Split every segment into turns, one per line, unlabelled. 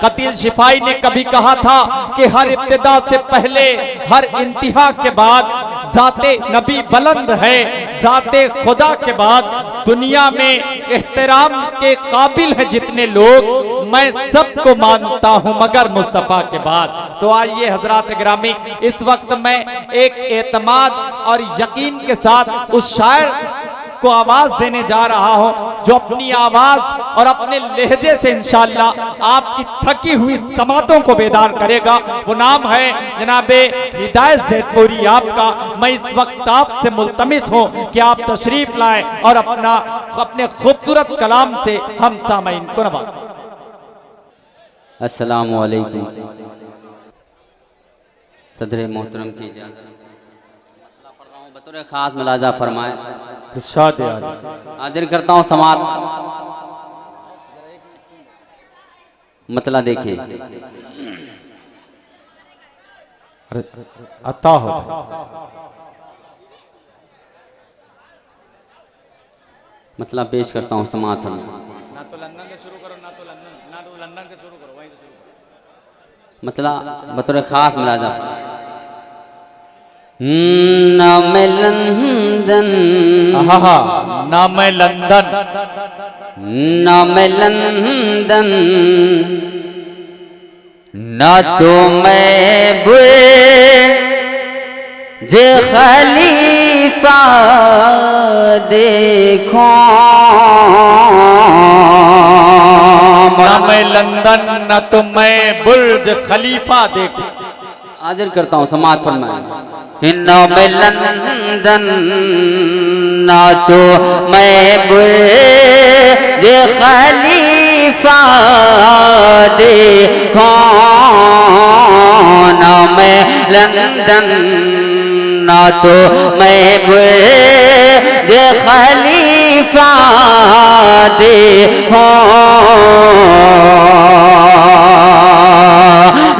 खतीब शिफाई ने कभी कहा था कि हर इब्तिदा से पहले, हर इंतहा के बाद जाते नबी बुलंद है, जाते खुदा के बाद दुनिया में एहतराम के काबिल है जितने लोग, मैं सबको मानता हूं मगर मुस्तफा के बाद। तो आइए हजरात गिरामी, इस वक्त मैं एक एतमाद और यकीन के साथ उस शायर को आवाज देने जा रहा हूं जो अपनी आवाज और अपने लहजे से इंशाअल्लाह आपकी थकी हुई समातों को बेदार करेगा। वो नाम है जनाबे हिदायत ज़ैदपुरी आपका। मैं इस वक्त आपसे मुल्तमिस हूं कि आप तशरीफ लाएं और अपने खूबसूरत कलाम से हम सामईन को नवाजें।
अस्सलामु अलैकुम। सदर मोहतरम की इजाज़त बतौर खास मुलाजा फरमाए। हाजिर करता हूँ समात। मतला देखिए,
अता हो
मतलब पेश करता हूँ समात में।
ना तो लंदन से शुरू करो, ना तो लंदन से शुरू करो, वहीं से शुरू करो।
मतलब बतौर खास मुलाजा नाम लंदन,
नाम लंदन,
नाम लंदन, ना तो मैं जे खलीफा देखो,
नाम लंदन, ना तो मैं बुर्ज खलीफा देखूं।
हाजिर करता हूँ समात फरमाए। नाम लंदन, ना तो मैं बुर्ज खलीफा देखो, नाम लंदन, ना तो मैं बुर्ज खलीफा देखो,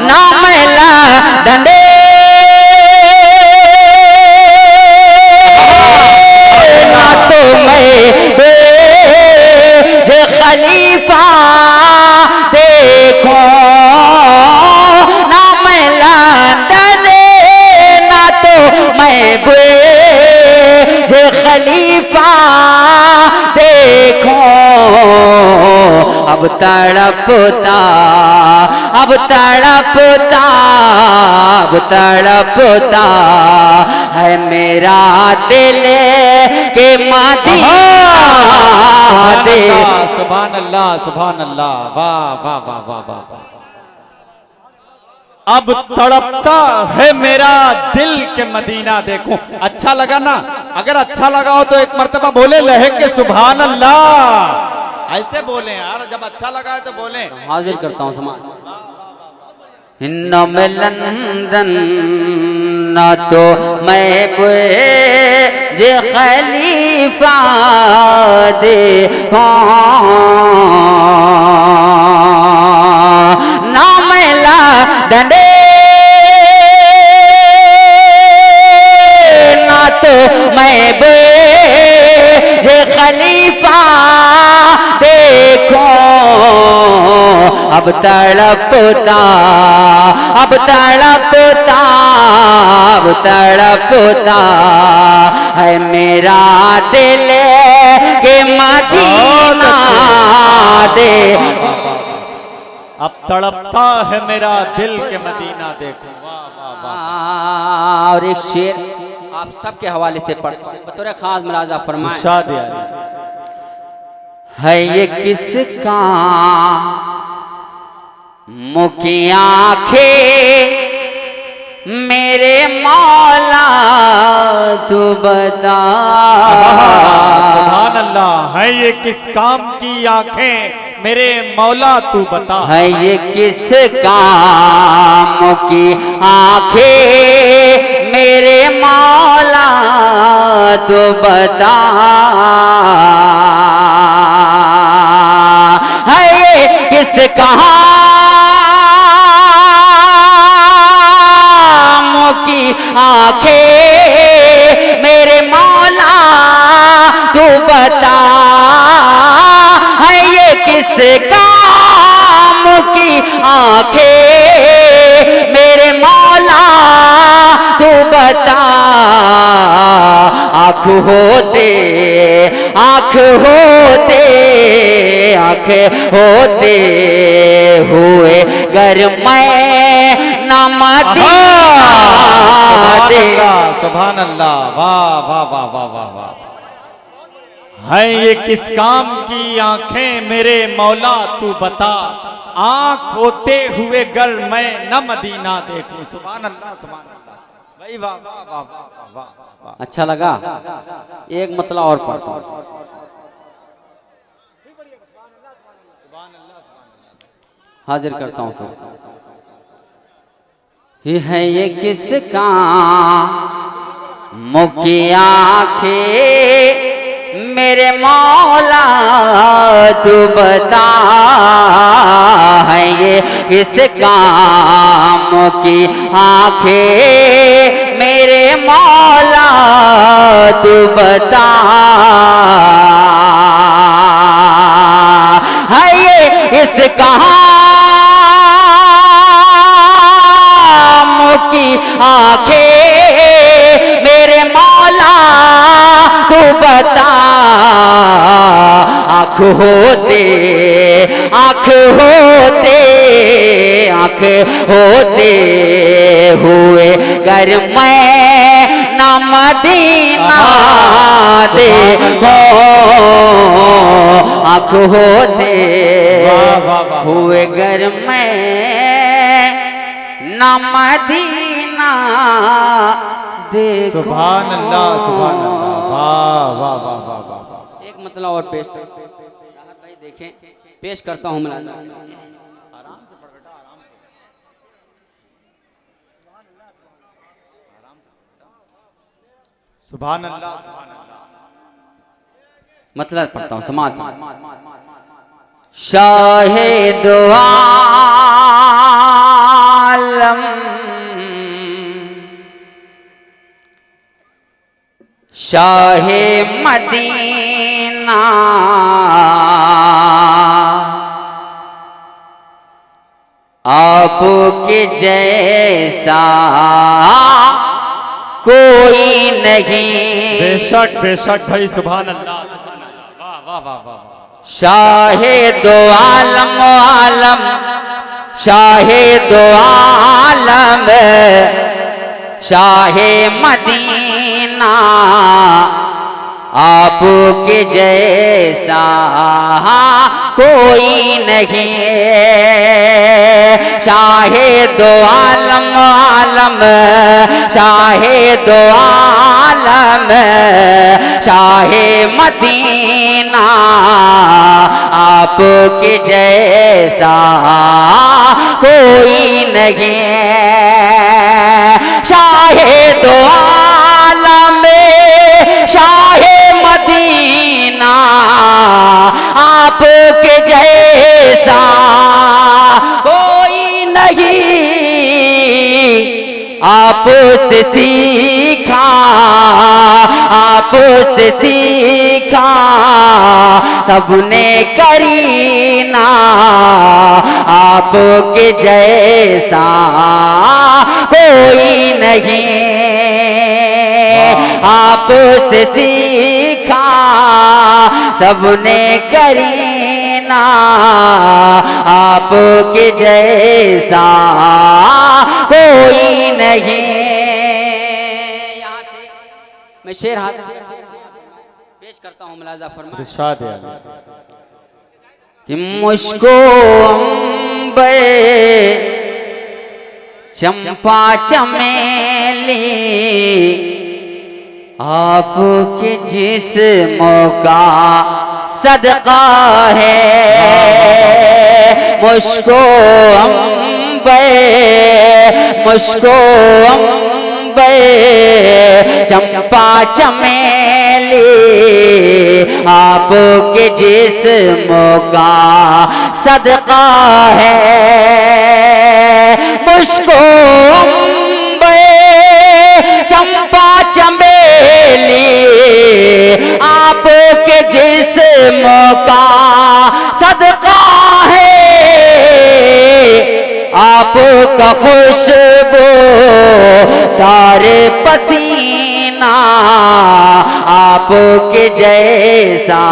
नाम लंदन, ना तो मैं बुर्ज खलीफा देखो, नाम लंदन, ना तो मैं बुर्ज खलीफा देखो। अब तड़पता, अब तड़पता, अब तड़पता है मेरा दिल के मदीना दे।
सुभान अल्लाह, सुभान अल्लाह, वाह वाह वाह वाह वाह। अब तड़पता है मेरा दिल के मदीना देखूं। अच्छा लगा ना? अगर अच्छा लगा हो तो एक मर्तबा बोले लहक के सुभान अल्लाह। ऐसे बोले यार, जब अच्छा लगा है तो बोले।
हाजिर करता हूँ समाज। नाम लंदन, ना तो मैं बुर्ज खलीफा देखो, नाम लंदन, ना तो मैं बुर्ज खलीफा देखो। अब तड़पता, अब तड़पता, अब तड़पता है मेरा दिल के मदीना दे।
अब तड़पता है मेरा दिल के मदीना देखो। वाह वाह वाह।
और एक शेर आप सबके हवाले से पढ़ बतौर खास मुलाजा फरमाए। है ये किसका मुकी आंखें मेरे मौला तू बता।
सुभान अल्लाह। है ये किस काम की आंखें मेरे मौला तू बता।
है ये किस काम की आंखें मेरे मौला तू बता। है ये किस काम की आंखें मेरे मौला तू बता। है ये किस काम की आंखें मेरे मौला तू बता, आँख होते आँख होते आँख होते हुए घर मैं न मदीना दे।
सुभान अल्लाह, वाह वाह वाह वाह वाह वाह। है ये किस काम की आंखें मेरे मौला तू बता, आंख होते हुए गर मैं न मदीना देखूं। सुभान अल्लाह सुभान अल्लाह, भाई वाह वाह वाह वाह वाह वाह।
अच्छा लगा? एक मतलब और पढ़ता हूँ, हाजिर करता हूँ फिर। ये है ये किसका मुकी आंखें मेरे मौला तू बता, है ये इस काम की आंखें मेरे मौला तू बता, है ये इस काम की आंखें मेरे मौला तू बता, आँख होते आँख होते आँख होते हुए घर मैं न मदीना देखो, आँख होते हुए घर में न मदीना देखो।
सुभान अल्लाह सुभान अल्लाह, वाह वाह वाह वाह वाह वाह।
एक मतलब और पेश कर राहत भाई देखें, पेश करता हूँ मुलाज़ा।
आराम से पढ़ बेटा, आराम से। सुभान अल्लाह सुभान अल्लाह।
मतलब पढ़ता हूँ, समाज शाहे दो आलम शाहे मदीना, आपके जैसा कोई नहीं।
बेशक बेशक भाई, सुभान अल्लाह सुभान अल्लाह, वाह वाह वाह वाह।
शाहे दो आलम आलम शाहे दो आलम शाहे मदीना, आपके जैसा कोई नहीं। शाहे दो आलम आलम शाहे दो आलम शाहे मदीना, आपके जैसा कोई नहीं। शाहे दो आलम शाहे मदीना, आपके जैसा कोई नहीं। आपसे सीखा आपसे सीखा सबने करीना, आपके जैसा कोई नहीं। आपसे सीखा सबने करीना, आपके जैसा कोई नहीं। यहाँ से मैं शेर हाथ पेश करता हूँ, मुलाजा फरमाएं।
इरशाद है अली।
कि मुझको अम्बर चंपा चमेली, आपके जिस्मों का सदका है। मुझको अम्बर मुझको अम्बर चंपा चमेली, आपके जिस्मों का सदका है। मुझको अम्बर चंपा चमेली, आपके जिस्मों का सदका है। आपका खुशबू तारे पसीना आपके जैसा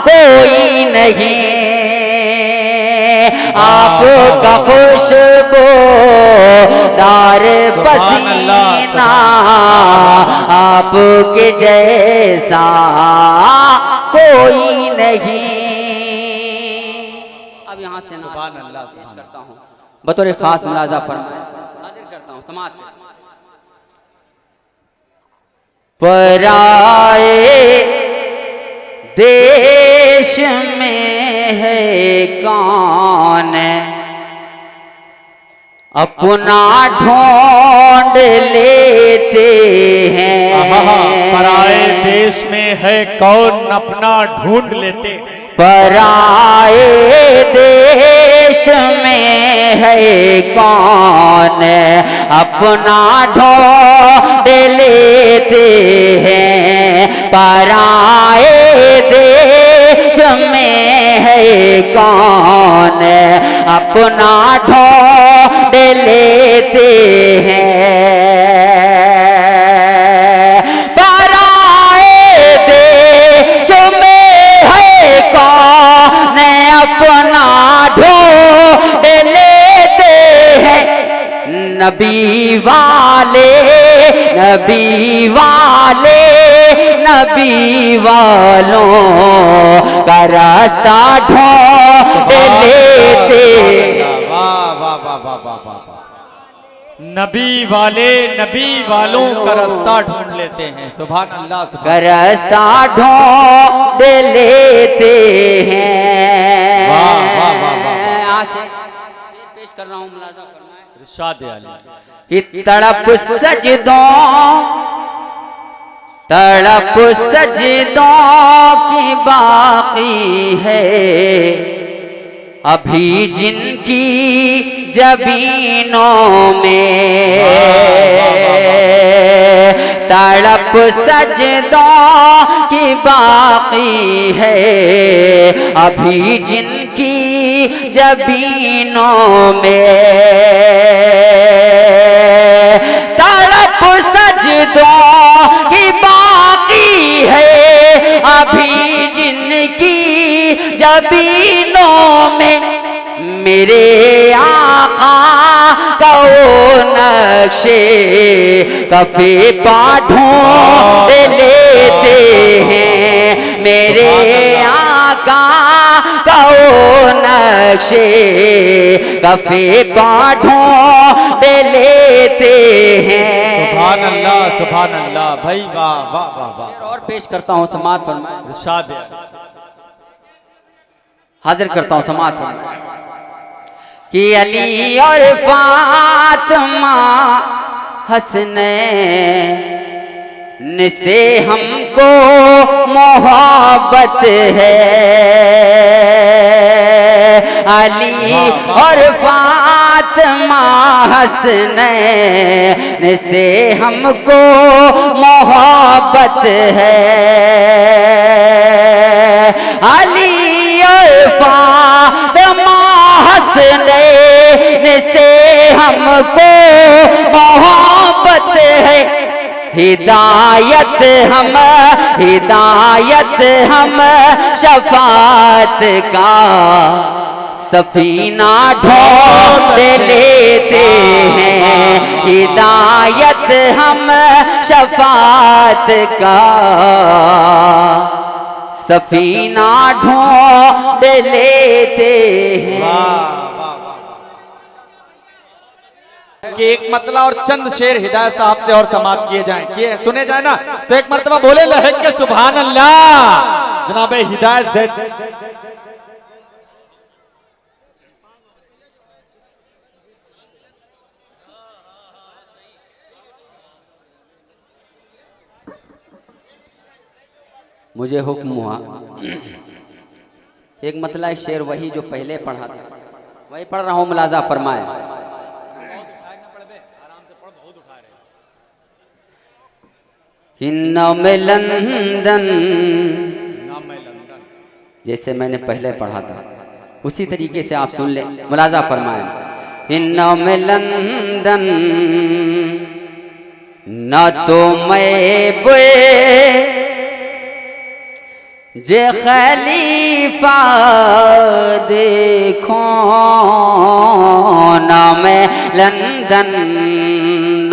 कोई नहीं। आपका खुशबू तार पसीना आपके जैसा कोई नहीं। अब यहाँ से
सुभान अल्लाह
पेश करता हूँ बतौर खास मुलाजा फरमाए हाजिर करता हूँ समात में। पराए देश में है कौन अपना ढूंढ लेते हैं।
पराए देश में है कौन अपना ढूंढ लेते।
पराए देश में है कौन अपना ढूंढ लेते हैं। पराए देश में है कौन अपना ढूंढ लेते हैं। पराए देश में है कौन अपना ढूंढ लेते हैं। नबी वाले नबी वाले नबी वालों का रास्ता ढूंढ लेते।
वाह वाह वाह वाह वाह वाह। नबी वाले नबी वालों का रास्ता ढूंढ लेते हैं। सुभान अल्लाह
का रास्ता ढूंढ लेते हैं।
वाह वाह वाह वाह।
यहाँ से पेश कर रहा हूँ मुलाजा फरमाए
इरशाद आली।
तड़प सजदों की बाकी है अभी जिनकी जबीनों में। तड़प सजदों की बाकी है अभी जिनकी जबीनों में। तड़प सजदों की बाकी है अभी जिनकी जबीनों में। मेरे आका का वो नक्शे कफे पा ढूंढ लेते हैं। मेरे आका का वो नक्शे कफे पा ढूंढ लेते हैं।
सुभान अल्लाह भाई वाह वाह वाह वाह।
और पेश करता हूँ समात फरमाए
इरशाद
हाजिर करता हूँ समात फरमाए कि अली और फातिमा हसनैन से हमको मोहब्बत है। अली और फातिमा हसनैन से हमको मोहब्बत है। अली और फातिमा हसनैन से हमको मोहब्बत है। हिदायत हम शफात का सफीना ढूंढ लेते हैं। हिदायत हम शफात का सफीना ढूंढ लेते हैं।
कि एक मतला और चंद शेर हिदायत साहब से और समाप्त किए जाएं, किए सुने जाए ना तो एक मर्तबा बोले लहक के सुभान अल्लाह। जनाब हिदायत ज़ैद
मुझे हुक्म हुआ एक मतला एक शेर वही जो पहले पढ़ा था वही पढ़ रहा हूँ मुलाजा फरमाए। नाम लंदन जैसे मैंने पहले पढ़ा था उसी तरीके से आप सुन ले मुलाजा फरमाए। इन्नम लंदन न तो मैं बुए जे खलीफा देखो न मैं लंदन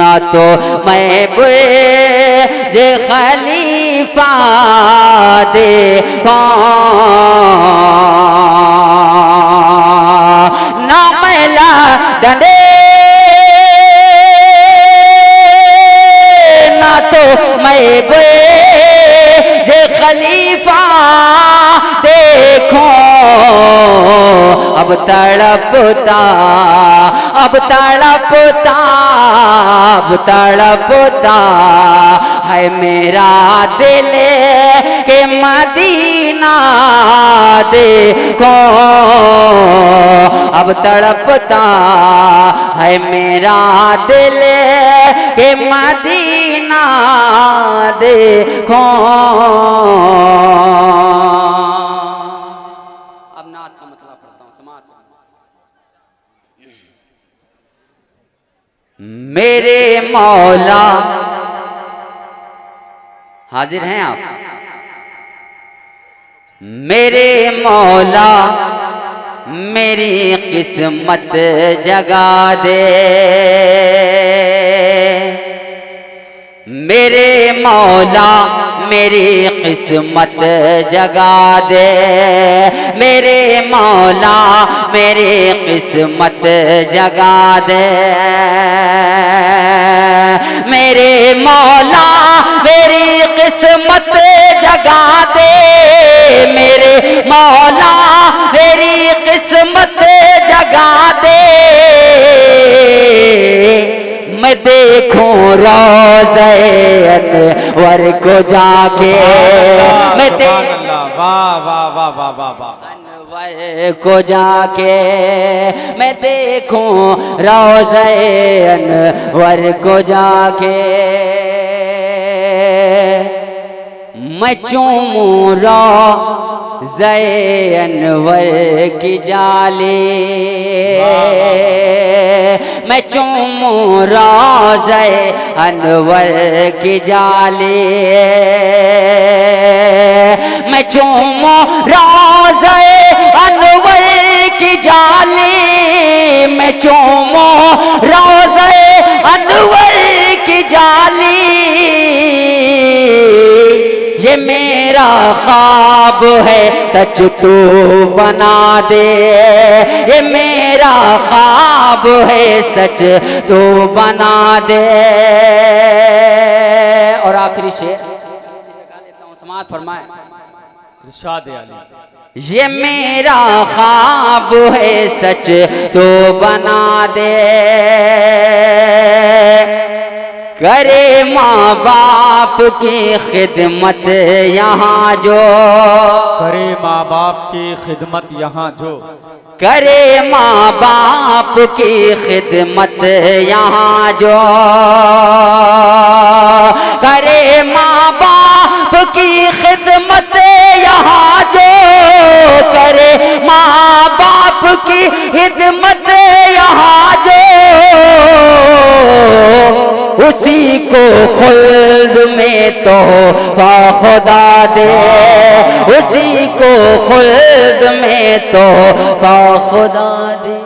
न तो मैं बुए जे खलीफा देखो न मैं लंदन मैं बुए जे खलीफा देखो अब तड़पता अब तड़पता अब तड़पता है मेरा दिल के मदीना देखो अब तड़पता है मेरा दिल के मदीना देखो। अब नात का मतलब पढ़ता हूँ, समाज। मेरे मौला, हाजिर हैं आप? मेरे मौला मेरी किस्मत जगा दे, मेरे मौला मेरी किस्मत जगा दे, मेरे मौला मेरी किस्मत जगा दे, मेरे मौला मेरी किस्मत जगा दे, मेरे मौला मेरी किस्मत जगा दे। मैं देखूं रोज़े अनवर को जाके, मैं अनवर को जाके, मैं देखूं रोज़े अनवर को जाके, मैं चूमूं रोज़े अनवर की जाली, मैं चूमूं रोज़े अनवर की जाली, मैं चूमूं रोज़े अनवर की जाली, मैं चूमूं रोज़े अनवर की जाली। ये मेरा ख्वाब है सच तू बना दे, ये मेरा ख्वाब है सच तू बना दे। और आखिरी शेर समाज फरमाए, इरशाद आली। ये मेरा ख्वाब है सच तू बना दे, करे माँ बाप की खिदमत यहाँ जो,
करे माँ बाप की खिदमत यहाँ जो,
करे माँ बाप की खिदमत यहाँ जो, करे माँ बाप की खिदमत यहाँ जो, करे माँ बाप की खिदमत यहाँ जो, उसी को खुल्द में तोहफा खुदा दे, उसी को खुल्द में तोहफा खुदा दे।